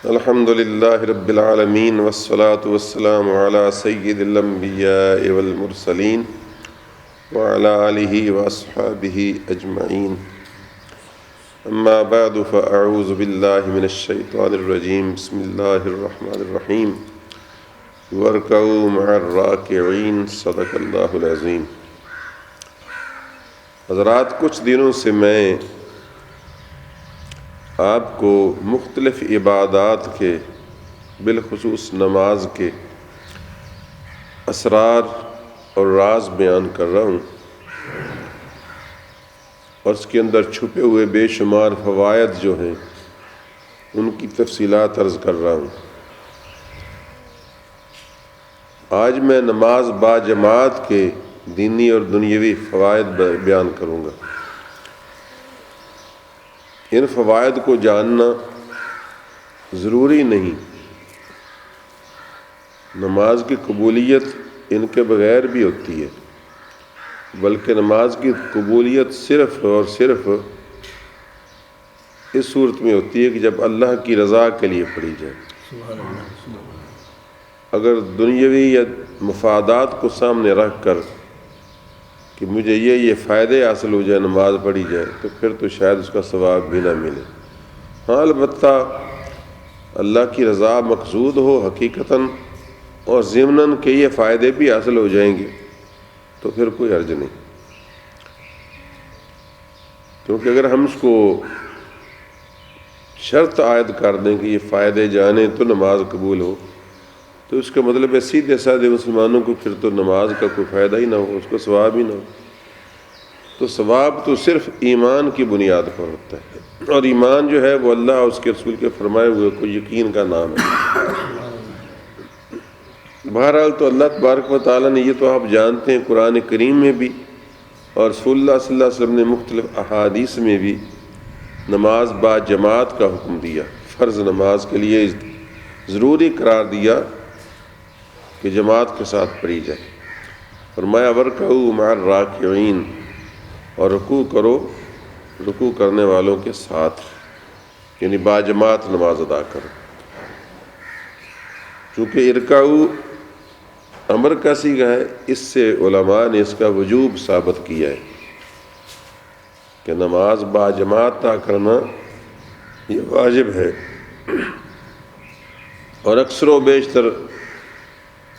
الحمد لله رب العالمين والصلاة والسلام على سيد الأنبياء والمرسلين وعلى آله وأصحابه أجمعين. أما بعد فأعوذ بالله من الشيطان الرجيم. بسم الله الرحمن الرحيم. واركعوا مع الراكعين. صدق اللہ العظیم. حضرات، کچھ دنوں سے میں آپ کو مختلف عبادات کے بالخصوص نماز کے اسرار اور راز بیان کر رہا ہوں اور اس کے اندر چھپے ہوئے بے شمار فوائد جو ہیں ان کی تفصیلات عرض کر رہا ہوں. آج میں نماز با جماعت کے دینی اور دنیاوی فوائد بیان کروں گا. ان فوائد کو جاننا ضروری نہیں. نماز کی قبولیت ان کے بغیر بھی ہوتی ہے، بلکہ نماز کی قبولیت صرف اور صرف اس صورت میں ہوتی ہے کہ جب اللہ کی رضا کے لیے پڑھی جائے. اگر دنیاوی یا مفادات کو سامنے رکھ کر کہ مجھے یہ فائدے حاصل ہو جائے نماز پڑھی جائے تو پھر تو شاید اس کا ثواب بھی نہ ملے. ہاں، البتہ اللہ کی رضا مقصود ہو حقیقتاً اور ضمناً کہ یہ فائدے بھی حاصل ہو جائیں گے تو پھر کوئی حرج نہیں. کیونکہ اگر ہم اس کو شرط عائد کر دیں کہ یہ فائدے جانے تو نماز قبول ہو تو اس کا مطلب ہے سیدھے سادھے مسلمانوں کو پھر تو نماز کا کوئی فائدہ ہی نہ ہو، اس کو ثواب ہی نہ ہو. تو ثواب تو صرف ایمان کی بنیاد پر ہوتا ہے، اور ایمان جو ہے وہ اللہ اور اس کے رسول کے فرمائے ہوئے کو یقین کا نام ہے. بہرحال تو اللہ تبارک و تعالیٰ نے، یہ تو آپ جانتے ہیں، قرآن کریم میں بھی اور رسول اللہ صلی اللہ علیہ وسلم نے مختلف احادیث میں بھی نماز با جماعت کا حکم دیا. فرض نماز کے لیے ضروری قرار دیا کہ جماعت کے ساتھ پڑھی جائے. فرمایا وارکعوا مع الراکعین، اور رکوع کرو رکوع کرنے والوں کے ساتھ، یعنی با جماعت نماز ادا کرو. چونکہ ارکعوا امر کا صیغہ ہے، اس سے علماء نے اس کا وجوب ثابت کیا ہے کہ نماز با جماعت ادا کرنا یہ واجب ہے. اور اکثر و بیشتر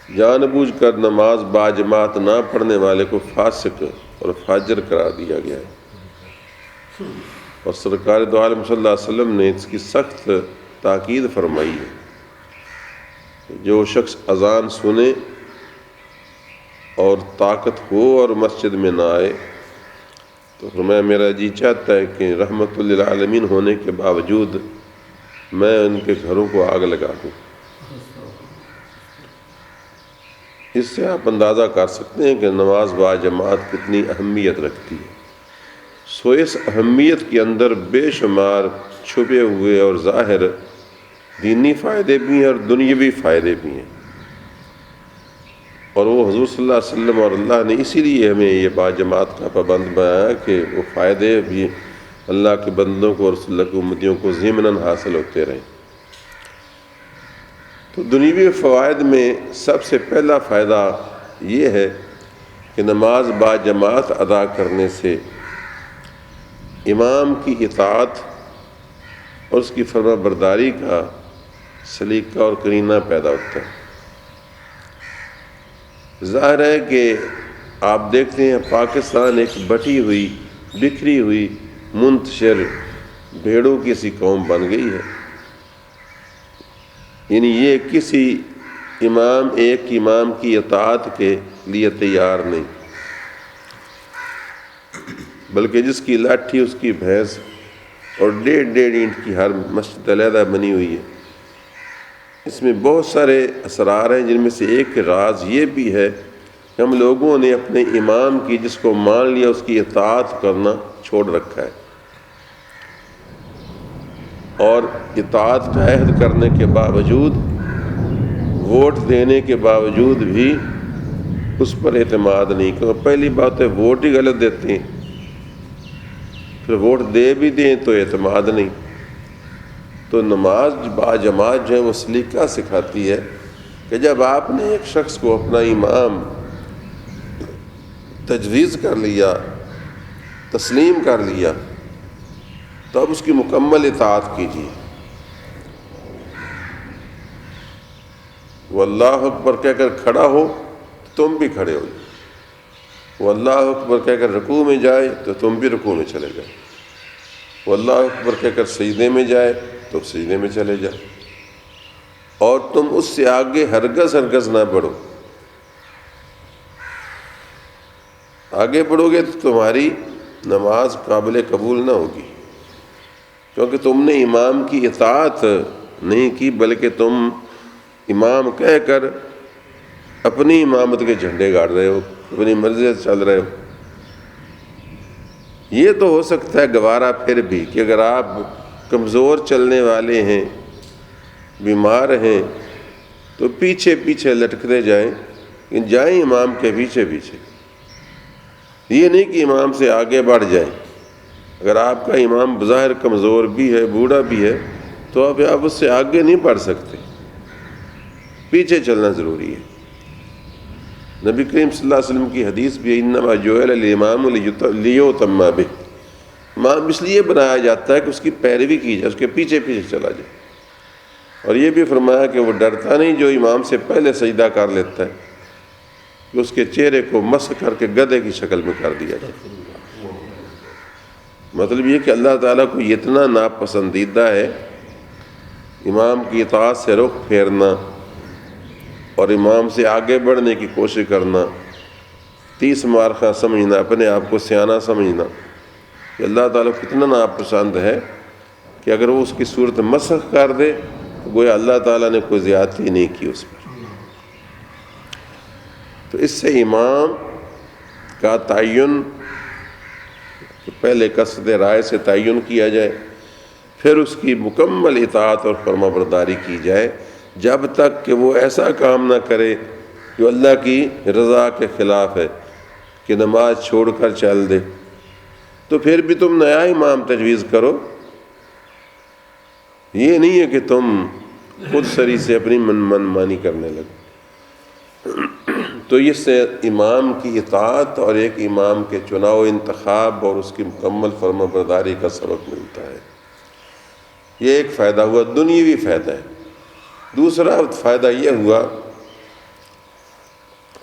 جان بوجھ کر نماز با جماعت نہ پڑھنے والے کو فاسق اور فاجر قرار دیا گیا ہے. اور سرکار دو عالم صلی اللہ علیہ وسلم نے اس کی سخت تاکید فرمائی ہے. جو شخص اذان سنے اور طاقت ہو اور مسجد میں نہ آئے تو فرمایا میرا جی چاہتا ہے کہ رحمت للعالمین ہونے کے باوجود میں ان کے گھروں کو آگ لگا دوں. اس سے آپ اندازہ کر سکتے ہیں کہ نماز با جماعت کتنی اہمیت رکھتی ہے. سو اس اہمیت کے اندر بے شمار چھپے ہوئے اور ظاہر دینی فائدے بھی ہیں اور دنیاوی فائدے بھی ہیں. اور وہ حضور صلی اللہ علیہ وسلم اور اللہ نے اسی لیے ہمیں یہ با جماعت کا پابند بنایا کہ وہ فائدے بھی اللہ کے بندوں کو اور رسول اللہ کی امتیوں کو ضمناً حاصل ہوتے رہیں. تو دنیوی فوائد میں سب سے پہلا فائدہ یہ ہے کہ نماز با جماعت ادا کرنے سے امام کی اطاعت اور اس کی فرما برداری کا سلیقہ اور قرینہ پیدا ہوتا ہے. ظاہر ہے کہ آپ دیکھتے ہیں پاکستان ایک بٹی ہوئی بکھری ہوئی منتشر بھیڑوں کی سی قوم بن گئی ہے. یعنی یہ کسی ایک امام کی اطاعت کے لیے تیار نہیں، بلکہ جس کی لاٹھی اس کی بھینس، اور 1.5 اینٹ کی ہر مسجد علیحدہ بنی ہوئی ہے. اس میں بہت سارے اسرار ہیں، جن میں سے ایک راز یہ بھی ہے کہ ہم لوگوں نے اپنے امام کی جس کو مان لیا اس کی اطاعت کرنا چھوڑ رکھا ہے، اور اطاعت کا عہد کرنے کے باوجود، ووٹ دینے کے باوجود بھی اس پر اعتماد نہیں. کیونکہ پہلی بات ہے ووٹ ہی غلط دیتے ہیں، پھر ووٹ دے بھی دیں تو اعتماد نہیں. تو نماز باجماعت جو ہے وہ سلیقہ سکھاتی ہے کہ جب آپ نے ایک شخص کو اپنا امام تجویز کر لیا، تسلیم کر لیا، تو اب اس کی مکمل اطاعت کیجیے۔ وہ اللہ اکبر کہہ کر کھڑا ہو تو تم بھی کھڑے ہو جائے، وہ اللہ اکبر کہہ کر رکوع میں جائے تو تم بھی رکوع میں چلے جائے، وہ اللہ اکبر کہہ کر سجدے میں جائے تو سجدے میں چلے جائے، اور تم اس سے آگے ہرگز نہ بڑھو۔ آگے بڑھو گے تو تمہاری نماز قابل قبول نہ ہوگی، کیونکہ تم نے امام کی اطاعت نہیں کی، بلکہ تم امام کہہ کر اپنی امامت کے جھنڈے گاڑ رہے ہو، اپنی مرضی سے چل رہے ہو۔ یہ تو ہو سکتا ہے گوارا پھر بھی کہ اگر آپ کمزور چلنے والے ہیں، بیمار ہیں، تو پیچھے پیچھے لٹکتے جائیں، لیکن جائیں امام کے پیچھے پیچھے، یہ نہیں کہ امام سے آگے بڑھ جائیں۔ اگر آپ کا امام بظاہر کمزور بھی ہے، بوڑھا بھی ہے، تو آپ اس سے آگے نہیں بڑھ سکتے، پیچھے چلنا ضروری ہے۔ نبی کریم صلی اللہ علیہ وسلم کی حدیث بھی انما جعل الامام لیؤتم بہ، امام اس لیے بنایا جاتا ہے کہ اس کی پیروی کی جائے، اس کے پیچھے پیچھے چلا جائے۔ اور یہ بھی فرمایا کہ وہ ڈرتا نہیں جو امام سے پہلے سجدہ کر لیتا ہے کہ اس کے چہرے کو مسح کر کے گدھے کی شکل میں کر دیا جائے۔ مطلب یہ کہ اللہ تعالیٰ کو اتنا ناپسندیدہ ہے امام کی اطاعت سے رخ پھیرنا اور امام سے آگے بڑھنے کی کوشش کرنا، 30 مارخہ سمجھنا، اپنے آپ کو سیانہ سمجھنا، کہ اللہ تعالیٰ کو کتنا ناپسند ہے کہ اگر وہ اس کی صورت مسخ کر دے تو گویا اللہ تعالیٰ نے کوئی زیادتی نہیں کی اس پر۔ تو اس سے امام کا تعین پہلے قصد رائے سے تعین کیا جائے، پھر اس کی مکمل اطاعت اور فرما برداری کی جائے، جب تک کہ وہ ایسا کام نہ کرے جو اللہ کی رضا کے خلاف ہے، کہ نماز چھوڑ کر چل دے، تو پھر بھی تم نیا امام تجویز کرو۔ یہ نہیں ہے کہ تم خود سری سے اپنی من مانی کرنے لگو۔ تو اس سے امام کی اطاعت اور ایک امام کے چناؤ انتخاب اور اس کی مکمل فرما برداری کا سبق ملتا ہے۔ یہ ایک فائدہ ہوا، دنیاوی فائدہ ہے۔ دوسرا فائدہ یہ ہوا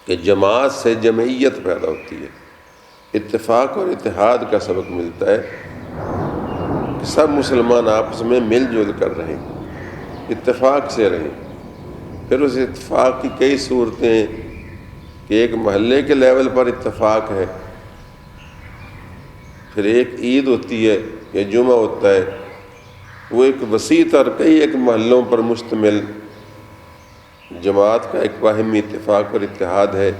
کہ جماعت سے جمعیت پیدا ہوتی ہے، اتفاق اور اتحاد کا سبق ملتا ہے کہ سب مسلمان آپس میں مل جل کر رہیں، اتفاق سے رہیں۔ پھر اس اتفاق کی کئی صورتیں کہ ایک محلے کے لیول پر اتفاق ہے، پھر ایک عید ہوتی ہے یا جمعہ ہوتا ہے، وہ ایک وسیع تر ایک محلوں پر مشتمل جماعت کا ایک باہمی اتفاق اور اتحاد ہے۔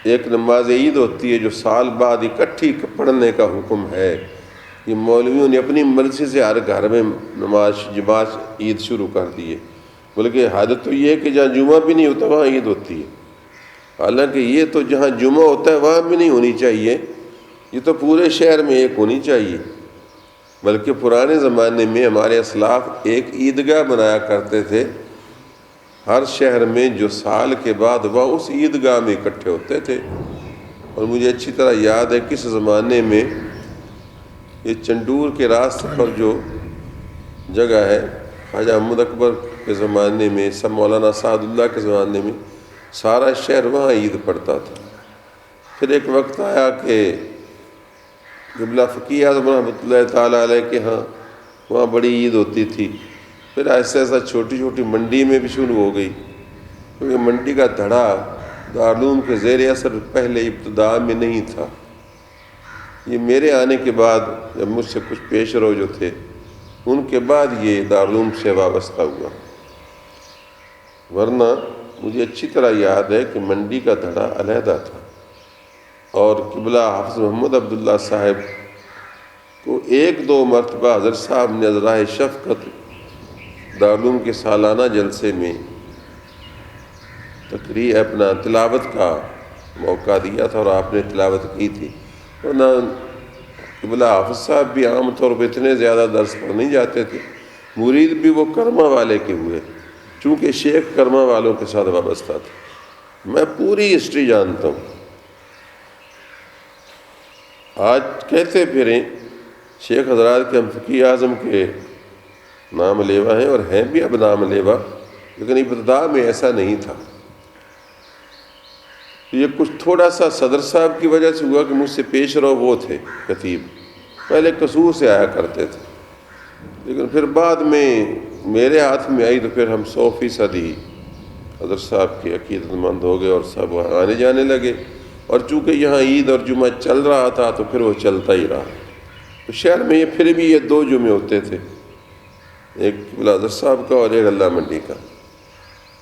ایک نماز عید ہوتی ہے جو سال بعد اکٹھی پڑھنے کا حکم ہے۔ یہ مولویوں نے اپنی مرضی سے ہر گھر میں نماز جماعت عید شروع کر دی ہے، بلکہ حادث تو یہ ہے کہ جہاں جمعہ بھی نہیں ہوتا وہاں عید ہوتی ہے۔ حالانکہ یہ تو جہاں جمعہ ہوتا ہے وہاں بھی نہیں ہونی چاہیے، یہ تو پورے شہر میں ایک ہونی چاہیے۔ بلکہ پرانے زمانے میں ہمارے اسلاف ایک عیدگاہ بنایا کرتے تھے ہر شہر میں، جو سال کے بعد وہ اس عیدگاہ میں اکٹھے ہوتے تھے۔ اور مجھے اچھی طرح یاد ہے کس زمانے میں یہ چنڈور کے راستے پر جو جگہ ہے، خواجہ محمد اکبر کے زمانے میں، سب مولانا سعد اللہ کے زمانے میں سارا شہر وہاں عید پڑتا تھا۔ پھر ایک وقت آیا کہ قبلہ فقیہ اعظم رحمۃ اللہ تعالیٰ علیہ کے ہاں وہاں بڑی عید ہوتی تھی۔ پھر ایسا ایسا چھوٹی چھوٹی منڈی میں بھی شروع ہو گئی، کیونکہ منڈی کا دھڑا دارالعلوم کے زیر اثر پہلے ابتدا میں نہیں تھا۔ یہ میرے آنے کے بعد جب مجھ سے کچھ پیش رو جو تھے ان کے بعد یہ دارالعلوم سے وابستہ ہوا، ورنہ مجھے اچھی طرح یاد ہے کہ منڈی کا دھڑا علیحدہ تھا۔ اور قبلہ حافظ محمد عبداللہ صاحب کو 1-2 مرتبہ حضرت صاحب نے ذرائع شفقت دارالعلوم کے سالانہ جلسے میں تقریر اپنا تلاوت کا موقع دیا تھا اور آپ نے تلاوت کی تھی۔ ورنہ قبلہ حافظ صاحب بھی عام طور پہ اتنے زیادہ درس پر نہیں جاتے تھے، مرید بھی وہ کرما والے کے ہوئے، چونکہ شیخ کرما والوں کے ساتھ وابستہ تھا۔ میں پوری ہسٹری جانتا ہوں۔ آج کہتے پھریں شیخ حضرات کے ہم فقی اعظم کے نام لیوا ہیں، اور ہیں بھی اب نام لیوا، لیکن ابتدا میں ایسا نہیں تھا۔ یہ کچھ تھوڑا سا صدر صاحب کی وجہ سے ہوا کہ مجھ سے پیش رو وہ تھے خطیب، پہلے قصور سے آیا کرتے تھے، لیکن پھر بعد میں میرے ہاتھ میں آئی تو پھر ہم 100% ہی حضرت صاحب کے عقیدت مند ہو گئے اور سب آنے جانے لگے، اور چونکہ یہاں عید اور جمعہ چل رہا تھا تو پھر وہ چلتا ہی رہا۔ تو شہر میں یہ پھر بھی یہ 2 جمعے ہوتے تھے، ایک حضرت صاحب کا اور ایک اللہ منڈی کا،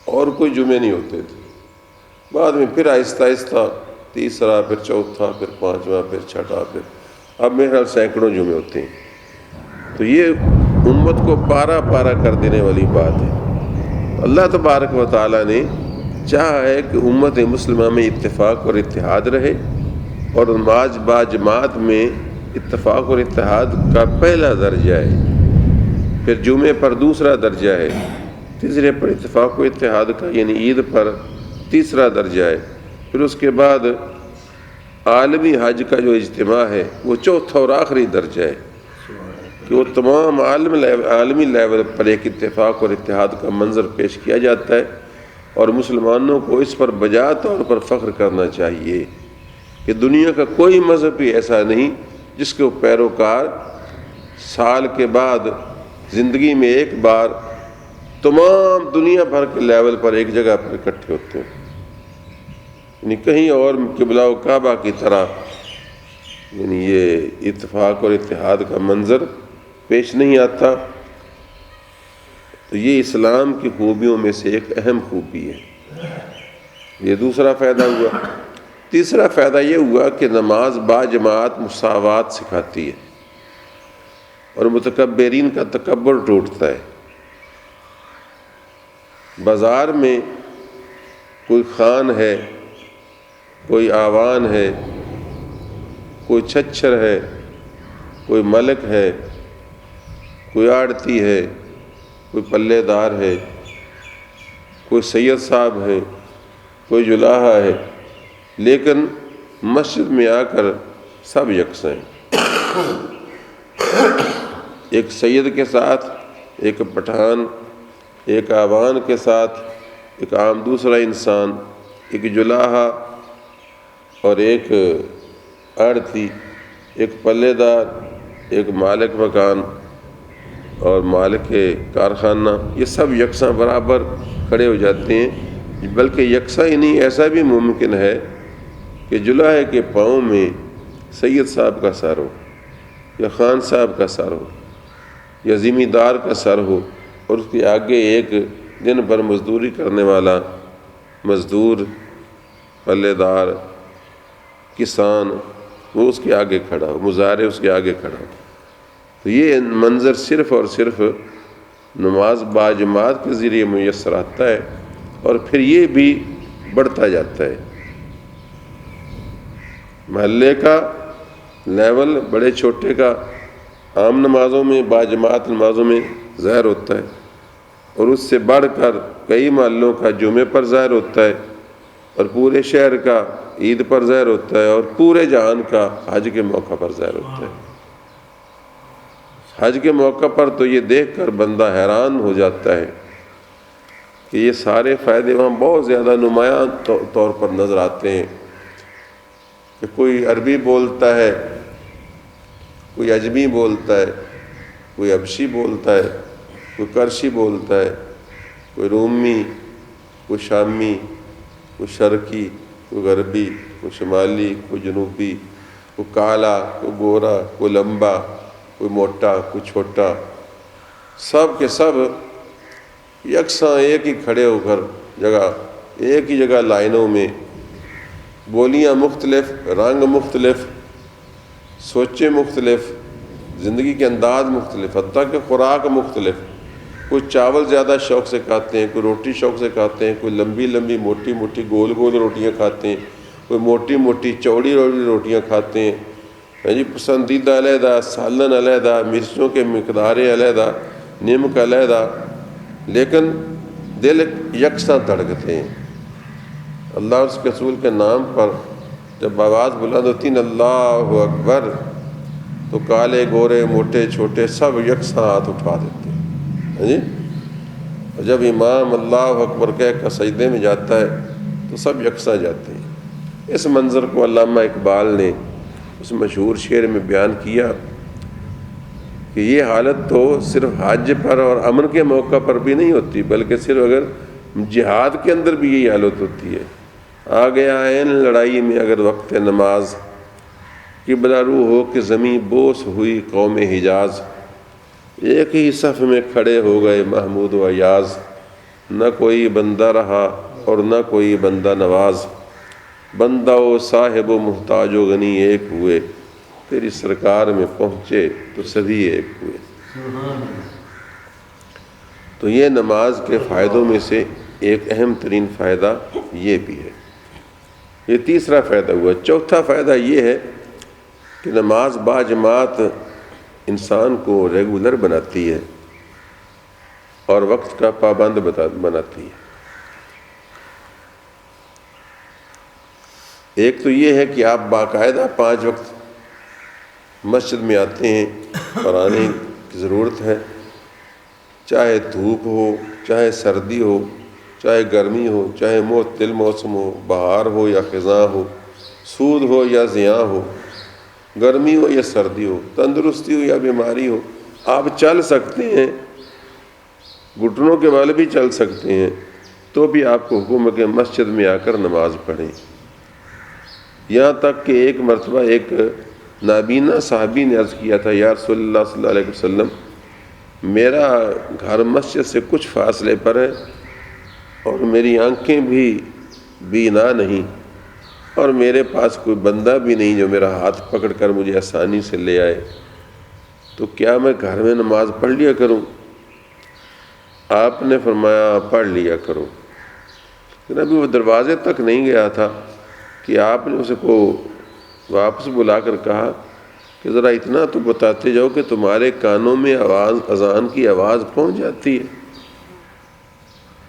اور کوئی جمعے نہیں ہوتے تھے۔ بعد میں پھر آہستہ آہستہ تیسرا، پھر چوتھا، پھر 5واں، پھر 6واں، پھر اب میرے خیال سینکڑوں جمعے ہوتے ہیں۔ تو یہ امت کو پارا پارا کر دینے والی بات ہے۔ اللہ تبارک و تعالیٰ نے چاہا ہے کہ امت مسلمہ میں اتفاق اور اتحاد رہے، اور نماز با جماعت میں اتفاق اور اتحاد کا پہلا درجہ ہے، پھر جمعے پر دوسرا درجہ ہے، تیسرے پر اتفاق و اتحاد کا یعنی عید پر تیسرا درجہ ہے، پھر اس کے بعد عالمی حج کا جو اجتماع ہے وہ چوتھا اور آخری درجہ ہے، کہ وہ تمام عالمی لیول پر ایک اتفاق اور اتحاد کا منظر پیش کیا جاتا ہے، اور مسلمانوں کو اس پر بجا طور پر فخر کرنا چاہیے کہ دنیا کا کوئی مذہب بھی ایسا نہیں جس کے پیروکار سال کے بعد زندگی میں ایک بار تمام دنیا بھر کے لیول پر ایک جگہ پر اکٹھے ہوتے ہیں، یعنی کہیں اور قبلہ و کعبہ کی طرح یعنی یہ اتفاق اور اتحاد کا منظر پیش نہیں آتا۔ تو یہ اسلام کی خوبیوں میں سے ایک اہم خوبی ہے۔ یہ دوسرا فائدہ ہوا۔ تیسرا فائدہ یہ ہوا کہ نماز با جماعت مساوات سکھاتی ہے، اور متکبرین کا تکبر ٹوٹتا ہے۔ بازار میں کوئی خان ہے، کوئی آوان ہے، کوئی چھچھر ہے، کوئی ملک ہے، کوئی آڑتی ہے، کوئی پلے دار ہے، کوئی سید صاحب ہے، کوئی جلاحہ ہے، لیکن مسجد میں آ کر سب یکساں ہیں۔ ایک سید کے ساتھ ایک پٹھان، ایک آوان کے ساتھ ایک عام دوسرا انسان، ایک جلاحہ اور ایک آڑتی، ایک پلے دار، ایک مالک مکان اور مالک کارخانہ، یہ سب یکساں برابر کھڑے ہو جاتے ہیں۔ بلکہ یکساں ہی نہیں، ایسا بھی ممکن ہے کہ جلاحے کے پاؤں میں سید صاحب کا سر ہو، یا خان صاحب کا سر ہو، یا زمیندار کا سر ہو، اور اس کے آگے ایک دن بھر مزدوری کرنے والا مزدور، پلے دار، کسان، وہ اس کے آگے کھڑا ہو، مزارع اس کے آگے کھڑا ہو۔ تو یہ منظر صرف اور صرف نماز با جماعت کے ذریعے میسر آتا ہے، اور پھر یہ بھی بڑھتا جاتا ہے۔ محلے کا لیول بڑے چھوٹے کا عام نمازوں میں، با جماعت نمازوں میں ظاہر ہوتا ہے، اور اس سے بڑھ کر کئی محلوں کا جمعے پر ظاہر ہوتا ہے، اور پورے شہر کا عید پر ظاہر ہوتا ہے، اور پورے جہان کا حج کے موقع پر ظاہر ہوتا ہے۔ حج کے موقع پر تو یہ دیکھ کر بندہ حیران ہو جاتا ہے کہ یہ سارے فائدے وہاں بہت زیادہ نمایاں طور پر نظر آتے ہیں، کہ کوئی عربی بولتا ہے، کوئی عجمی بولتا ہے، کوئی حبشی بولتا ہے، کوئی کرشی بولتا ہے، کوئی رومی، کوئی شامی، کوئی شرقی، کوئی غربی، کوئی شمالی، کوئی جنوبی، کوئی کالا، کوئی گورا، کوئی لمبا، کوئی موٹا، کوئی چھوٹا، سب کے سب یکساں ایک ہی کھڑے ہو کر ایک ہی جگہ لائنوں میں، بولیاں مختلف، رنگ مختلف، سوچیں مختلف، زندگی کے انداز مختلف، حتیٰ کہ خوراک مختلف۔ کوئی چاول زیادہ شوق سے کھاتے ہیں، کوئی روٹی شوق سے کھاتے ہیں، کوئی لمبی لمبی موٹی موٹی گول گول روٹیاں کھاتے ہیں، کوئی موٹی موٹی چوڑی روٹیاں کھاتے ہیں، پسندیدہ علیحدہ، سالن علیحدہ، مرچوں کے مقداریں علیحدہ، نیم کا علیحدہ، لیکن دل یکساں دھڑکتے ہیں۔ اللہ اور اس کے رسول کے نام پر جب آواز بلند ہوتی ہے اللہ اکبر، تو کالے گورے موٹے چھوٹے سب یکساں ہاتھ اٹھا دیتے ہیں جی۔ اور جب امام اللہ اکبر کہہ کر سجدے میں جاتا ہے تو سب یکساں جاتے ہیں۔ اس منظر کو علامہ اقبال نے اس مشہور شعر میں بیان کیا کہ یہ حالت تو صرف حج پر اور امن کے موقع پر بھی نہیں ہوتی، بلکہ صرف اگر جہاد کے اندر بھی یہی حالت ہوتی ہے۔ آ گیا عین لڑائی میں اگر وقت نماز، قبلہ رو ہو کہ زمیں بوس ہوئی قوم حجاز، ایک ہی صف میں کھڑے ہو گئے محمود و ایاز، نہ کوئی بندہ رہا اور نہ کوئی بندہ نواز، بندہ و صاحب و محتاج و غنی ایک ہوئے، تیری سرکار میں پہنچے تو سبھی ایک ہوئے۔ تو یہ نماز کے فائدوں میں سے ایک اہم ترین فائدہ یہ بھی ہے۔ یہ تیسرا فائدہ ہوا۔ چوتھا فائدہ یہ ہے کہ نماز باجماعت انسان کو ریگولر بناتی ہے اور وقت کا پابند بناتی ہے۔ ایک تو یہ ہے کہ آپ باقاعدہ 5 وقت مسجد میں آتے ہیں اور آنے کی ضرورت ہے، چاہے دھوپ ہو، چاہے سردی ہو، چاہے گرمی ہو، چاہے معتدل موسم ہو، بہار ہو یا خزاں ہو، سود ہو یا زیاں ہو، گرمی ہو یا سردی ہو، تندرستی ہو یا بیماری ہو، آپ چل سکتے ہیں، گھٹنوں کے بل بھی چل سکتے ہیں، تو بھی آپ کو حکم ہے کہ مسجد میں آ کر نماز پڑھیں۔ یہاں تک کہ ایک مرتبہ ایک نابینا صحابی نے عرض کیا تھا، یا رسول اللہ صلی اللہ علیہ وسلم، میرا گھر مسجد سے کچھ فاصلے پر ہے اور میری آنکھیں بھی بینا نہیں، اور میرے پاس کوئی بندہ بھی نہیں جو میرا ہاتھ پکڑ کر مجھے آسانی سے لے آئے، تو کیا میں گھر میں نماز پڑھ لیا کروں؟ آپ نے فرمایا پڑھ لیا کرو۔ لیکن ابھی وہ دروازے تک نہیں گیا تھا کہ آپ نے اسے کو واپس بلا کر کہا کہ ذرا اتنا تو بتاتے جاؤ کہ تمہارے کانوں میں اذان کی آواز پہنچ جاتی ہے،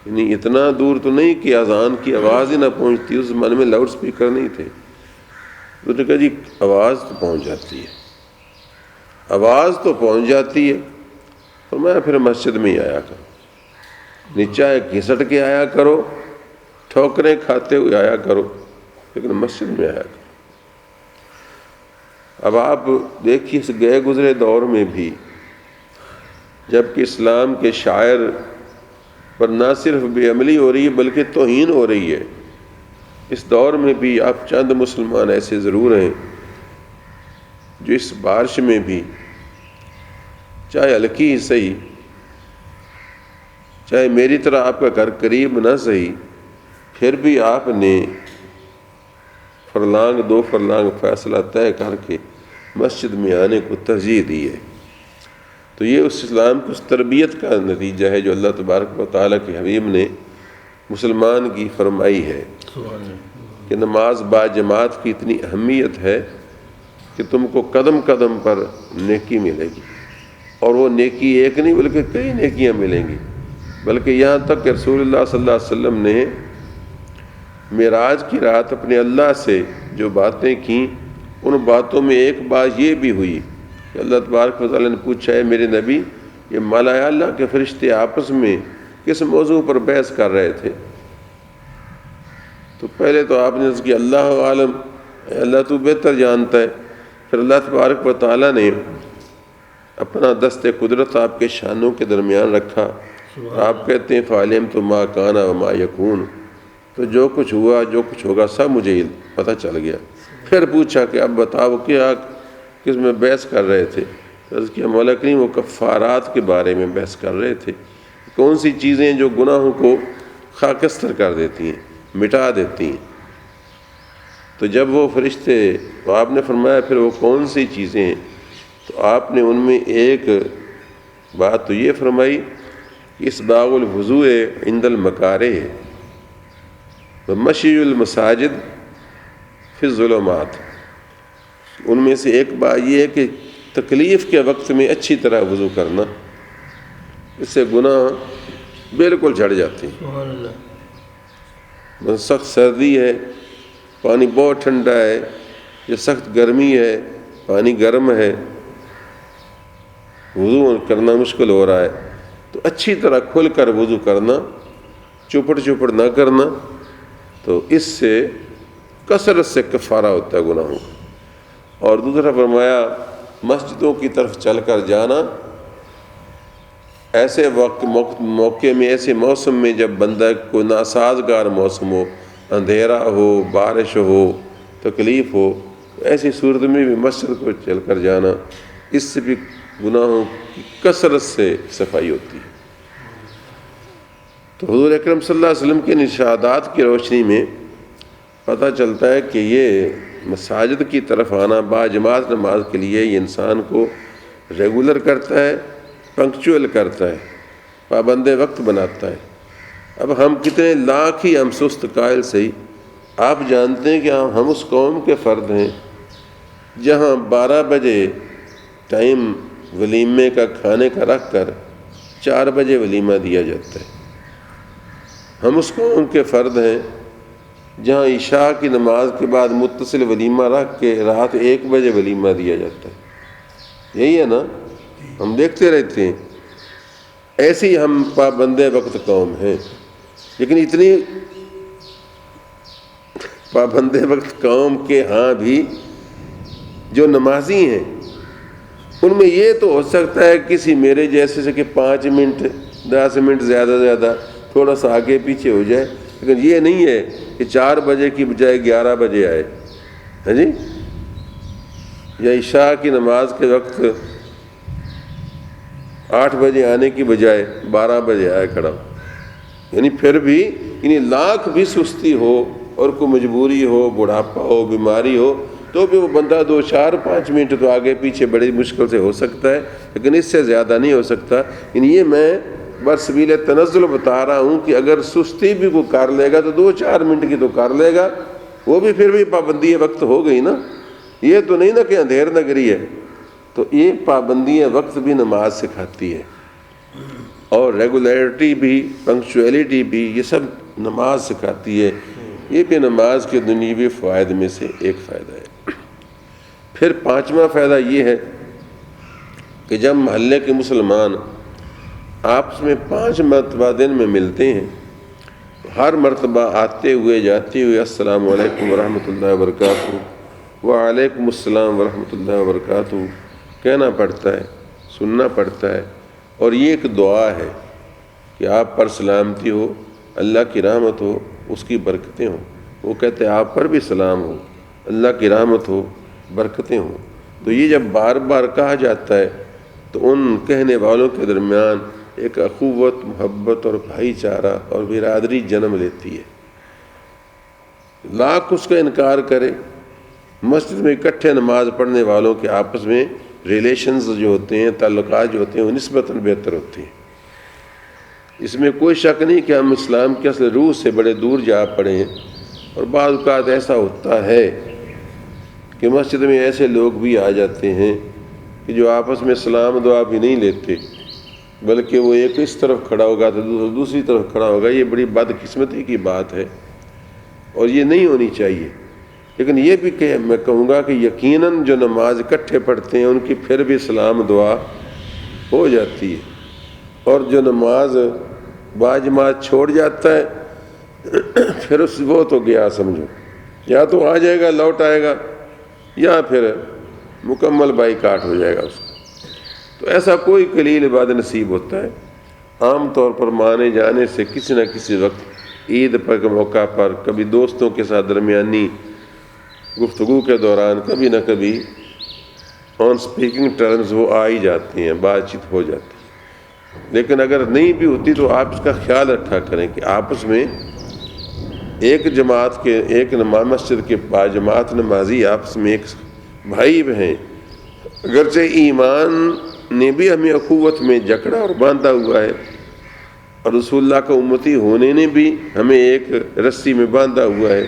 یعنی اتنا دور تو نہیں کہ اذان کی آواز ہی نہ پہنچتی۔ اس زمانے میں لاؤڈ سپیکر نہیں تھے۔ تو نے کہا جی آواز تو پہنچ جاتی ہے، آواز تو پہنچ جاتی ہے۔ فرمایا پھر مسجد میں ہی آیا کرو، نیچے گھسٹ کے آیا کرو، ٹھوکریں کھاتے ہوئے آیا کرو، لیکن مسجد میں آیا کرو۔ اب آپ دیکھیے اس گئے گزرے دور میں بھی جب کہ اسلام کے شاعر پر نہ صرف بے عملی ہو رہی ہے بلکہ توہین ہو رہی ہے، اس دور میں بھی آپ چند مسلمان ایسے ضرور ہیں جو اس بارش میں بھی چاہے ہلکی ہی صحیح، چاہے میری طرح آپ کا گھر قریب نہ صحیح، پھر بھی آپ نے فرلانگ 2 فرلانگ فیصلہ طے کر کے مسجد میں آنے کو ترجیح دی ہے۔ تو یہ اس اسلام کی اس تربیت کا نتیجہ ہے جو اللہ تبارک و تعالیٰ کے حبیب نے مسلمان کی فرمائی ہے کہ نماز باجماعت کی اتنی اہمیت ہے کہ تم کو قدم قدم پر نیکی ملے گی، اور وہ نیکی ایک نہیں بلکہ کئی نیکیاں ملیں گی، بلکہ یہاں تک کہ رسول اللہ صلی اللہ علیہ وسلم نے معراج کی رات اپنے اللہ سے جو باتیں کیں، ان باتوں میں ایک بات یہ بھی ہوئی کہ اللہ تبارک و تعالیٰ نے پوچھا ہے میرے نبی، یہ مالا اللہ کے فرشتے آپس میں کس موضوع پر بحث کر رہے تھے؟ تو پہلے تو آپ نے عرض کیا اللہ عالم، اللہ تو بہتر جانتا ہے۔ پھر اللہ تبارک و تعالیٰ نے اپنا دست قدرت آپ کے شانوں کے درمیان رکھا، آپ کہتے ہیں فَعَلِمْتُ مَا كَانَ وَمَا يَكُونُ، تو جو کچھ ہوا جو کچھ ہوگا سب مجھے پتہ چل گیا۔ پھر پوچھا کہ اب بتاؤ کیا کس میں بحث کر رہے تھے؟ عرض کیا مولا کریم وہ کفارات کے بارے میں بحث کر رہے تھے، کون سی چیزیں جو گناہوں کو خاکستر کر دیتی ہیں، مٹا دیتی ہیں۔ تو جب وہ فرشتے، تو آپ نے فرمایا پھر وہ کون سی چیزیں ہیں؟ تو آپ نے ان میں ایک بات تو یہ فرمائی کہ اسباغ الوضوء عند المکارہ ومشی المساجد فی الظلمات۔ ان میں سے ایک بات یہ ہے کہ تکلیف کے وقت میں اچھی طرح وضو کرنا، اس سے گناہ بالکل جھڑ جاتے ہیں۔ سبحان اللہ۔ بس سخت سردی ہے، پانی بہت ٹھنڈا ہے، یا سخت گرمی ہے، پانی گرم ہے، وضو کرنا مشکل ہو رہا ہے، تو اچھی طرح کھل کر وضو کرنا، چپڑ نہ کرنا، تو اس سے کثرت سے کفارہ ہوتا ہے گناہوں کا۔ اور دوسرا فرمایا مسجدوں کی طرف چل کر جانا ایسے موقع میں، ایسے موسم میں جب بندہ کوئی ناسازگار موسم ہو، اندھیرا ہو، بارش ہو، تکلیف ہو، ایسی صورت میں بھی مسجد کو چل کر جانا، اس سے بھی گناہوں کی کثرت سے صفائی ہوتی ہے۔ تو حضور اکرم صلی اللہ علیہ وسلم کے ارشادات کی روشنی میں پتہ چلتا ہے کہ یہ مساجد کی طرف آنا باجماعت نماز کے لیے یہ انسان کو ریگولر کرتا ہے، پنکچوئل کرتا ہے، پابند وقت بناتا ہے۔ اب ہم کتنے لاکھ ہی ہم سست قائل سے ہی، آپ جانتے ہیں کہ ہم اس قوم کے فرد ہیں جہاں 12 بجے ٹائم ولیمے کا کھانے کا رکھ کر 4 بجے ولیمہ دیا جاتا ہے۔ ہم اس قوم کے فرد ہیں جہاں عشاء کی نماز کے بعد متصل ولیمہ رکھ کے رات 1 بجے ولیمہ دیا جاتا ہے۔ یہی ہے نا، ہم دیکھتے رہتے ہیں۔ ایسے ہی ہم پابند وقت قوم ہیں، لیکن اتنی پابند وقت قوم کے ہاں بھی جو نمازی ہیں ان میں یہ تو ہو سکتا ہے کسی میرے جیسے سے کہ 5 منٹ 10 منٹ زیادہ زیادہ تھوڑا سا آگے پیچھے ہو جائے، لیکن یہ نہیں ہے کہ 4 بجے کی بجائے 11 بجے آئے، ہاں جی، یا عشاء کی نماز کے وقت 8 بجے آنے کی بجائے 12 بجے آئے کھڑا ہو۔ یعنی پھر بھی یعنی لاکھ بھی سستی ہو اور کوئی مجبوری ہو، بڑھاپا ہو، بیماری ہو، تو بھی وہ بندہ 2 4 5 منٹ تو آگے پیچھے بڑی مشکل سے ہو سکتا ہے، لیکن اس سے زیادہ نہیں ہو سکتا۔ یعنی یہ میں برسبیل تنزل بتا رہا ہوں کہ اگر سستی بھی کوئی کر لے گا تو 2 4 منٹ کی تو کر لے گا، وہ بھی پھر بھی پابندی وقت ہو گئی نا۔ یہ تو نہیں نا کہ اندھیر نگری ہے، تو یہ پابندی وقت بھی نماز سکھاتی ہے، اور ریگولیرٹی بھی، پنکچویلٹی بھی، یہ سب نماز سکھاتی ہے۔ یہ بھی نماز کے دنیوی فوائد میں سے ایک فائدہ ہے۔ پھر 5واں فائدہ یہ ہے کہ جب محلے کے مسلمان آپس میں 5 مرتبہ دن میں ملتے ہیں، ہر مرتبہ آتے ہوئے جاتے ہوئے السلام علیکم ورحمۃ اللہ وبرکاتہ، وعلیکم السلام ورحمۃ اللہ وبرکاتہ کہنا پڑتا ہے، سننا پڑتا ہے۔ اور یہ ایک دعا ہے کہ آپ پر سلامتی ہو، اللہ کی رحمت ہو، اس کی برکتیں ہوں۔ وہ کہتے ہیں آپ پر بھی سلام ہو، اللہ کی رحمت ہو، برکتیں ہوں۔ تو یہ جب بار بار کہا جاتا ہے تو ان کہنے والوں کے درمیان ایک اخوت، محبت اور بھائی چارہ اور برادری جنم لیتی ہے۔ لاکھ اس کا انکار کرے، مسجد میں اکٹھے نماز پڑھنے والوں کے آپس میں ریلیشنز جو ہوتے ہیں، تعلقات جو ہوتے ہیں، وہ نسبتاً بہتر ہوتے ہیں۔ اس میں کوئی شک نہیں کہ ہم اسلام کے اصل روح سے بڑے دور جا پڑے ہیں، اور بعض اوقات ایسا ہوتا ہے کہ مسجد میں ایسے لوگ بھی آ جاتے ہیں کہ جو آپس میں سلام دعا بھی نہیں لیتے، بلکہ وہ ایک اس طرف کھڑا ہوگا تو دوسری طرف کھڑا ہوگا۔ یہ بڑی بدقسمتی کی بات ہے اور یہ نہیں ہونی چاہیے۔ لیکن یہ بھی کہ میں کہوں گا کہ یقیناً جو نماز اکٹھے پڑھتے ہیں ان کی پھر بھی سلام دعا ہو جاتی ہے، اور جو نماز باجماعت چھوڑ جاتا ہے پھر وہ تو گیا سمجھو، یا تو آ جائے گا لوٹ آئے گا، یا پھر مکمل بائیکاٹ ہو جائے گا اس کا۔ تو ایسا کوئی قلیل بد نصیب ہوتا ہے۔ عام طور پر مانے جانے سے کسی نہ کسی وقت عید پر کے موقع پر، کبھی دوستوں کے ساتھ درمیانی گفتگو کے دوران، کبھی نہ کبھی آن سپیکنگ ٹرمز وہ آ ہی جاتی ہیں، بات چیت ہو جاتی ہے۔ لیکن اگر نہیں بھی ہوتی تو آپ اس کا خیال رکھا کریں کہ آپس میں ایک جماعت کے، ایک مسجد کے باجماعت نمازی آپس میں ایک بھائی ہیں۔ اگرچہ ایمان نے بھی ہمیں اخوت میں جکڑا اور باندھا ہوا ہے، اور رسول اللہ کا امتی ہونے نے بھی ہمیں ایک رسی میں باندھا ہوا ہے،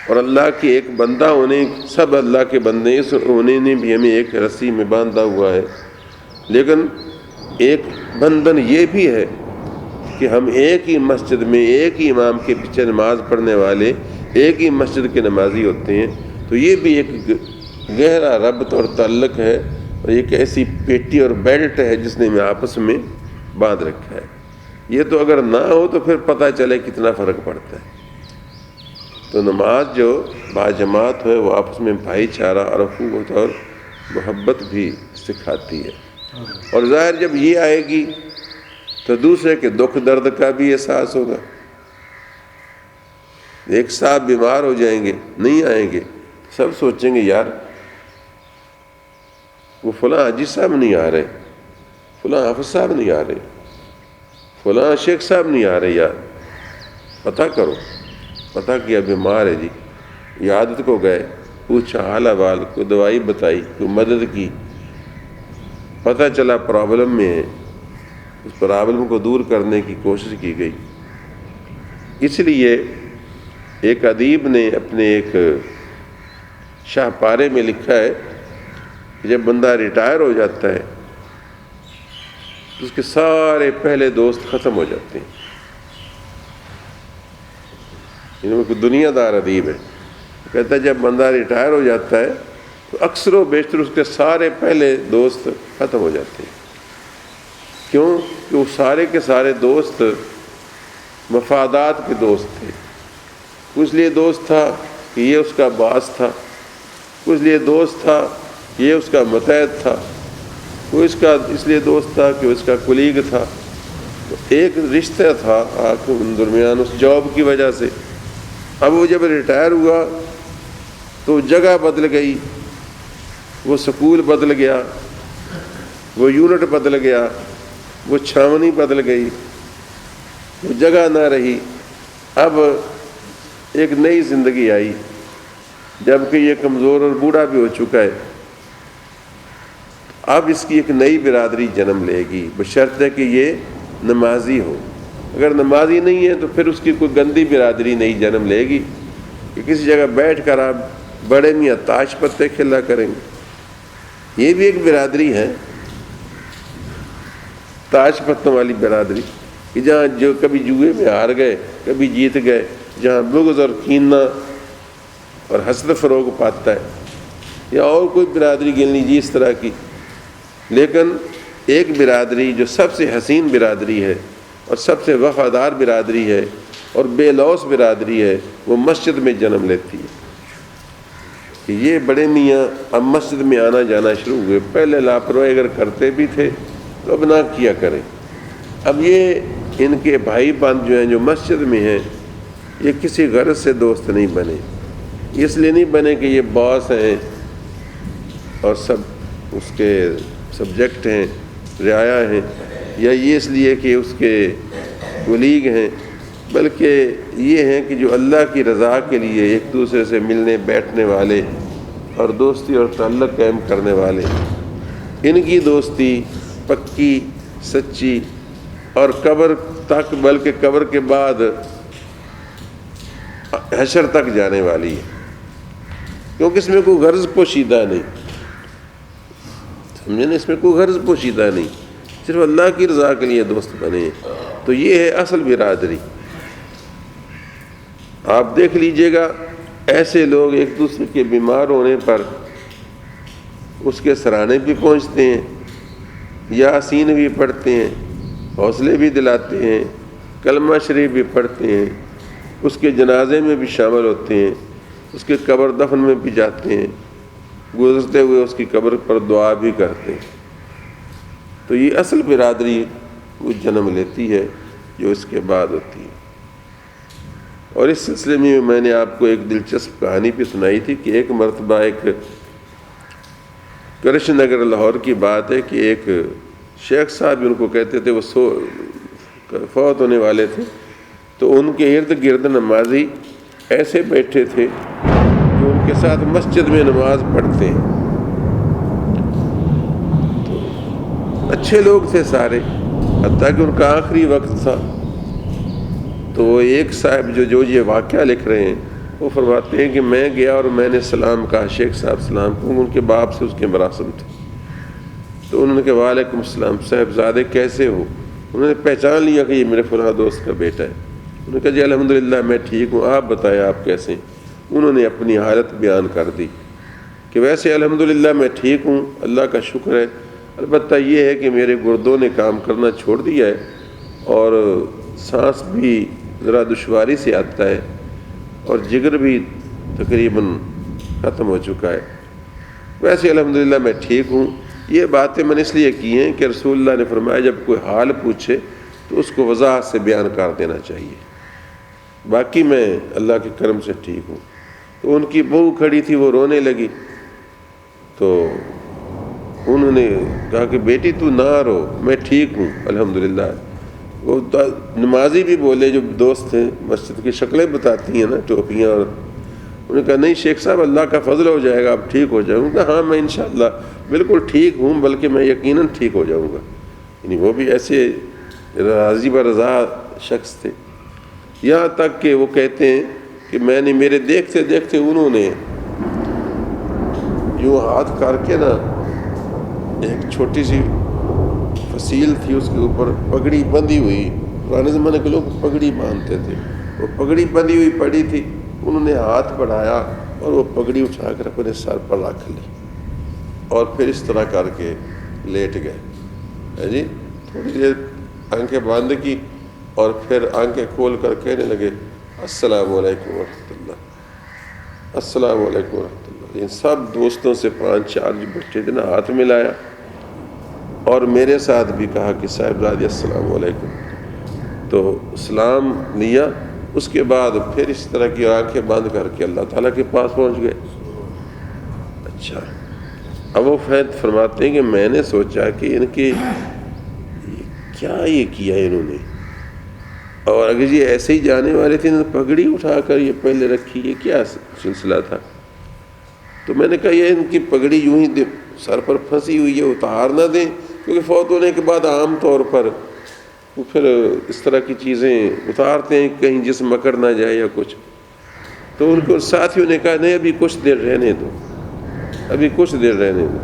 اور اللہ کے ایک بندہ ہونے، سب اللہ کے بندے اس ہونے نے بھی ہمیں ایک رسی میں باندھا ہوا ہے۔ لیکن ایک بندھن یہ بھی ہے کہ ہم ایک ہی مسجد میں ایک ہی امام کے پیچھے نماز پڑھنے والے ایک ہی مسجد کے نمازی ہوتے ہیں، تو یہ بھی ایک گہرا ربط اور تعلق ہے، اور ایک ایسی پیٹی اور بیلٹ ہے جس نے ہمیں آپس میں باندھ رکھا ہے۔ یہ تو اگر نہ ہو تو پھر پتہ چلے کتنا فرق پڑتا ہے۔ تو نماز جو باجماعت ہے وہ آپس میں بھائی چارہ اور اخوت اور محبت بھی سکھاتی ہے، اور ظاہر جب یہ آئے گی تو دوسرے کے دکھ درد کا بھی احساس ہوگا۔ ایک صاحب بیمار ہو جائیں گے، نہیں آئیں گے، سب سوچیں گے یار وہ فلاں حاجی صاحب نہیں آ رہے، فلاں حافظ صاحب نہیں آ رہے، فلاں شیخ صاحب نہیں آ رہے، یار پتہ کرو۔ پتہ کیا بیمار ہے جی، عیادت کو گئے، پوچھا حال احوال، کوئی دوائی بتائی، کوئی مدد کی، پتہ چلا پرابلم میں ہے، اس پرابلم کو دور کرنے کی کوشش کی گئی۔ اس لیے ایک ادیب نے اپنے ایک شاہ پارے میں لکھا ہے کہ جب بندہ ریٹائر ہو جاتا ہے تو اس کے سارے پہلے دوست ختم ہو جاتے ہیں۔ ان میں کوئی دنیا دار ادیب ہے، کہتا ہے جب بندہ ریٹائر ہو جاتا ہے تو اکثر و بیشتر اس کے سارے پہلے دوست ختم ہو جاتے ہیں۔ کیوں؟ کہ وہ سارے کے سارے دوست مفادات کے دوست تھے۔ اس لیے دوست تھا کہ یہ اس کا باس تھا، اس لیے دوست تھا کہ یہ اس کا متحد تھا، وہ اس لیے دوست تھا کہ وہ اس کا کلیگ تھا۔ تو ایک رشتہ تھا درمیان اس جاب کی وجہ سے۔ اب وہ جب ریٹائر ہوا تو جگہ بدل گئی، وہ سکول بدل گیا، وہ یونٹ بدل گیا، وہ چھاونی بدل گئی، وہ جگہ نہ رہی۔ اب ایک نئی زندگی آئی، جبکہ یہ کمزور اور بوڑھا بھی ہو چکا ہے۔ اب اس کی ایک نئی برادری جنم لے گی، بشرطے کہ یہ نمازی ہو۔ اگر نمازی نہیں ہے تو پھر اس کی کوئی گندی برادری نہیں جنم لے گی کہ کسی جگہ بیٹھ کر آپ بڑے میاں تاش پتے کھیلا کریں گے۔ یہ بھی ایک برادری ہے، تاش پتوں والی برادری، کہ جہاں جو کبھی جوئے میں ہار گئے، کبھی جیت گئے، جہاں بغض اور کینہ اور حسد فروغ پاتا ہے، یا اور کوئی برادری گن لیجیے اس طرح کی۔ لیکن ایک برادری جو سب سے حسین برادری ہے اور سب سے وفادار برادری ہے اور بے لوث برادری ہے، وہ مسجد میں جنم لیتی ہے۔ کہ یہ بڑے میاں اب مسجد میں آنا جانا شروع ہوئے، پہلے لاپرواہی اگر کرتے بھی تھے تو اب نہ کیا کریں۔ اب یہ ان کے بھائی بند جو ہیں جو مسجد میں ہیں، یہ کسی غرض سے دوست نہیں بنے، اس لیے نہیں بنے کہ یہ باس ہیں اور سب اس کے سبجیکٹ ہیں، رعایا ہیں، یا یہ اس لیے کہ اس کے کلیگ ہیں، بلکہ یہ ہیں کہ جو اللہ کی رضا کے لیے ایک دوسرے سے ملنے بیٹھنے والے اور دوستی اور تعلق قائم کرنے والے۔ ان کی دوستی پکی، سچی اور قبر تک، بلکہ قبر کے بعد حشر تک جانے والی ہے، کیونکہ اس میں کوئی غرض پوشیدہ نہیں، سمجھے نا، اس میں کوئی غرض پوشیدہ نہیں، صرف اللہ کی رضا کے لیے دوست بنے۔ تو یہ ہے اصل برادری۔ آپ دیکھ لیجئے گا، ایسے لوگ ایک دوسرے کے بیمار ہونے پر اس کے سرانے بھی پہنچتے ہیں، یاسین بھی پڑھتے ہیں، حوصلے بھی دلاتے ہیں، کلمہ شریف بھی پڑھتے ہیں، اس کے جنازے میں بھی شامل ہوتے ہیں، اس کے قبر دفن میں بھی جاتے ہیں، گزرتے ہوئے اس کی قبر پر دعا بھی کرتے ہیں۔ تو یہ اصل برادری وہ جنم لیتی ہے جو اس کے بعد ہوتی ہے۔ اور اس سلسلے میں نے آپ کو ایک دلچسپ کہانی بھی سنائی تھی کہ ایک مرتبہ ایک کرشن نگر لاہور کی بات ہے کہ ایک شیخ صاحب ان کو کہتے تھے، وہ فوت ہونے والے تھے، تو ان کے ارد گرد نمازی ایسے بیٹھے تھے جو ان کے ساتھ مسجد میں نماز پڑھتے ہیں۔ تو اچھے لوگ تھے سارے، حتیٰ کہ ان کا آخری وقت تھا۔ تو وہ ایک صاحب جو یہ واقعہ لکھ رہے ہیں، وہ فرماتے ہیں کہ میں گیا اور میں نے سلام کہا، شیخ صاحب سلام کہوں، ان کے باپ سے اس کے مراسم تھے۔ تو انہوں نے کہا وعلیکم السلام صاحبزادے کیسے ہو؟ انہوں نے پہچان لیا کہ یہ میرے فلاں دوست کا بیٹا ہے۔ انہوں نے کہا جی الحمدللہ میں ٹھیک ہوں، آپ بتائیں آپ کیسے ہیں؟ انہوں نے اپنی حالت بیان کر دی کہ ویسے الحمدللہ میں ٹھیک ہوں، اللہ کا شکر ہے، البتہ یہ ہے کہ میرے گردوں نے کام کرنا چھوڑ دیا ہے اور سانس بھی ذرا دشواری سے آتا ہے اور جگر بھی تقریباً ختم ہو چکا ہے، ویسے الحمدللہ میں ٹھیک ہوں۔ یہ باتیں میں نے اس لیے کی ہیں کہ رسول اللہ نے فرمایا جب کوئی حال پوچھے تو اس کو وضاحت سے بیان کر دینا چاہیے، باقی میں اللہ کے کرم سے ٹھیک ہوں۔ تو ان کی بہو کھڑی تھی، وہ رونے لگی، تو انہوں نے کہا کہ بیٹی تو نہ رو، میں ٹھیک ہوں الحمدللہ۔ وہ نمازی بھی بولے جو دوست ہیں، مسجد کی شکلیں بتاتی ہیں نا، ٹوپیاں، اور انہوں نے کہا نہیں شیخ صاحب اللہ کا فضل ہو جائے گا، آپ ٹھیک ہو جائیں گے۔ ہاں میں انشاءاللہ بالکل ٹھیک ہوں، بلکہ میں یقیناً ٹھیک ہو جاؤں گا۔ یعنی وہ بھی ایسے راضی برضا شخص تھے، یہاں تک کہ وہ کہتے ہیں کہ میں نے میرے دیکھتے دیکھتے انہوں نے یوں ہاتھ کر کے نا ایک چھوٹی سی فصیل تھی، اس کے اوپر پگڑی بندھی ہوئی، پرانے زمانے کے لوگ پگڑی باندھتے تھے، وہ پگڑی بندھی ہوئی پڑی تھی، انہوں نے ہاتھ بڑھایا اور وہ پگڑی اٹھا کر اپنے سر پر رکھ لی اور پھر اس طرح کر کے لیٹ گئے۔ جی تھوڑی دیر آنکھیں بند کی اور پھر آنکھیں کھول کر کہنے لگے السلام علیکم ورحمۃ اللہ، السلام علیکم ورحمۃ اللہ۔ ان سب دوستوں سے 5-4 جو بچے تھے نا ہاتھ ملایا اور میرے ساتھ بھی کہا کہ صاحبزادی السلام علیکم، تو سلام لیا، اس کے بعد پھر اس طرح کی آنکھیں بند کر کے اللہ تعالیٰ کے پاس پہنچ گئے۔ اچھا، اب وہ فیض فرماتے ہیں کہ میں نے سوچا کہ ان کے کیا یہ کیا انہوں نے، اور اگر یہ ایسے ہی جانے والے تھے پگڑی اٹھا کر یہ پہلے رکھی، یہ کیا سلسلہ تھا؟ تو میں نے کہا یہ ان کی پگڑی یوں ہی سر پر پھنسی ہوئی ہے، اتار نہ دیں، کیونکہ فوت ہونے کے بعد عام طور پر وہ پھر اس طرح کی چیزیں اتارتے ہیں کہیں جسم مکڑ نہ جائے یا کچھ۔ تو ان کو ساتھیوں نے کہا نہیں ابھی کچھ دیر رہنے دو، ابھی کچھ دیر رہنے دو،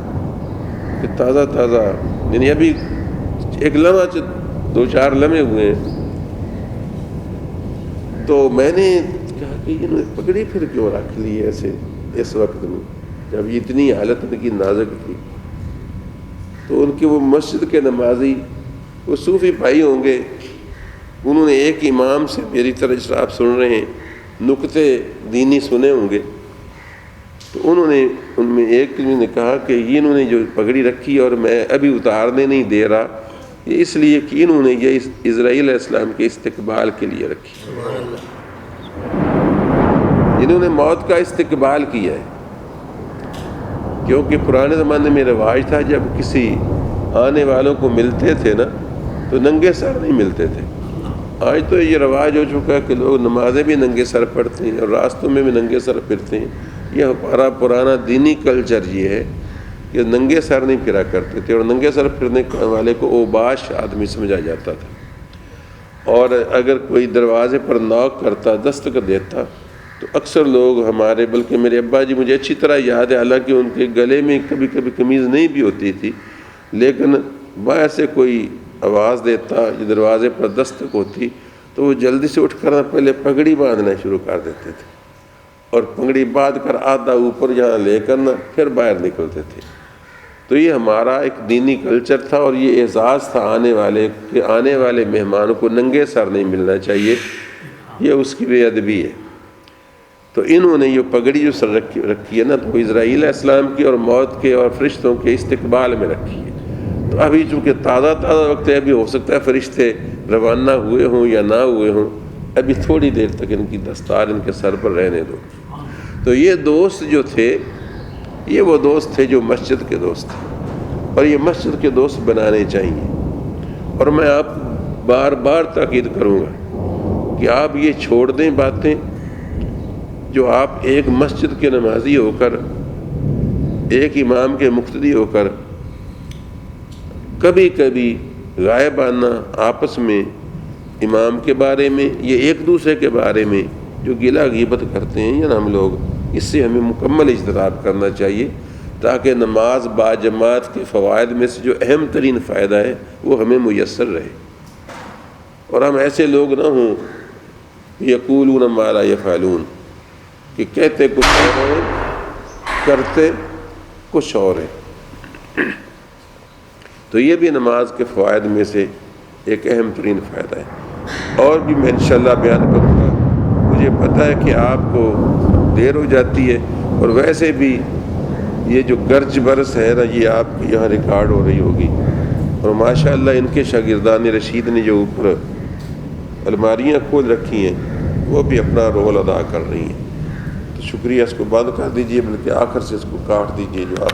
کہ تازہ تازہ، یعنی ابھی ایک لمحہ 2-4 لمحے ہوئے ہیں۔ تو میں نے کہا کہ انہوں نے پگڑی پھر کیوں رکھ لی ایسے اس وقت میں جب یہ اتنی حالت ان کی نازک تھی؟ تو ان کے وہ مسجد کے نمازی، وہ صوفی بھائی ہوں گے، انہوں نے ایک امام سے میری طرح جس آپ سن رہے ہیں نکتے دینی سنے ہوں گے، تو انہوں نے ان میں ایک نے کہا کہ یہ انہوں نے جو پگڑی رکھی اور میں ابھی اتارنے نہیں دے رہا، یہ اس لیے کہ انہوں نے یہ اسرائیل علیہ السلام کے استقبال کے لیے رکھی، انہوں نے موت کا استقبال کیا ہے۔ کیونکہ پرانے زمانے میں رواج تھا جب کسی آنے والوں کو ملتے تھے نا تو ننگے سر نہیں ملتے تھے۔ آج تو یہ رواج ہو چکا ہے کہ لوگ نمازیں بھی ننگے سر پڑھتے ہیں اور راستوں میں بھی ننگے سر پھرتے ہیں۔ یہ ہمارا پرانا دینی کلچر یہ ہے کہ ننگے سر نہیں پھرا کرتے تھے، اور ننگے سر پھرنے والے کو اوباش آدمی سمجھا جاتا تھا، اور اگر کوئی دروازے پر نوک کرتا، دستک دیتا، تو اکثر لوگ ہمارے، بلکہ میرے ابا جی مجھے اچھی طرح یاد ہے، حالانکہ ان کے گلے میں کبھی کبھی قمیض نہیں بھی ہوتی تھی، لیکن باہر سے کوئی آواز دیتا یا دروازے پر دستک ہوتی تو وہ جلدی سے اٹھ کر پہلے پگڑی باندھنا شروع کر دیتے تھے، اور پگڑی باندھ کر آدھا اوپر جہاں لے کر نا پھر باہر نکلتے تھے۔ تو یہ ہمارا ایک دینی کلچر تھا، اور یہ اعزاز تھا آنے والے مہمانوں کو ننگے سر نہیں ملنا چاہیے، یہ اس کی بے ادبی ہے۔ تو انہوں نے یہ پگڑی جو سر رکھی ہے نا، تو اسرائیل علیہ السلام کی اور موت کے اور فرشتوں کے استقبال میں رکھی ہے۔ تو ابھی چونکہ تازہ وقت ہے، ابھی ہو سکتا ہے فرشتے روانہ ہوئے ہوں یا نہ ہوئے ہوں، ابھی تھوڑی دیر تک ان کی دستار ان کے سر پر رہنے دو۔ تو یہ دوست جو تھے، یہ وہ دوست تھے جو مسجد کے دوست تھے، اور یہ مسجد کے دوست بنانے چاہیے۔ اور میں آپ بار بار تاکید کروں گا کہ آپ یہ چھوڑ دیں باتیں جو آپ ایک مسجد کے نمازی ہو کر، ایک امام کے مقتدی ہو کر کبھی کبھی غائبانہ آپس میں امام کے بارے میں یا ایک دوسرے کے بارے میں جو گلہ غیبت کرتے ہیں یا نا ہم لوگ، اس سے ہمیں مکمل اجتناب کرنا چاہیے، تاکہ نماز باجماعت کے فوائد میں سے جو اہم ترین فائدہ ہے وہ ہمیں میسر رہے، اور ہم ایسے لوگ نہ ہوں یقولون ما لا یفعلون، کہ کہتے کچھ اور ہیں کرتے کچھ اور ہیں۔ تو یہ بھی نماز کے فوائد میں سے ایک اہم ترین فائدہ ہے، اور بھی میں انشاءاللہ بیان کروں گا۔ مجھے پتہ ہے کہ آپ کو دیر ہو جاتی ہے، اور ویسے بھی یہ جو گرج برس ہے نا، یہ آپ کے یہاں ریکارڈ ہو رہی ہوگی، اور ماشاءاللہ ان کے شاگردان رشید نے جو اوپر الماریاں کھول رکھی ہیں وہ بھی اپنا رول ادا کر رہی ہیں۔ تو شکریہ، اس کو بند کر دیجئے، بلکہ آخر سے اس کو کاٹ دیجئے جو آپ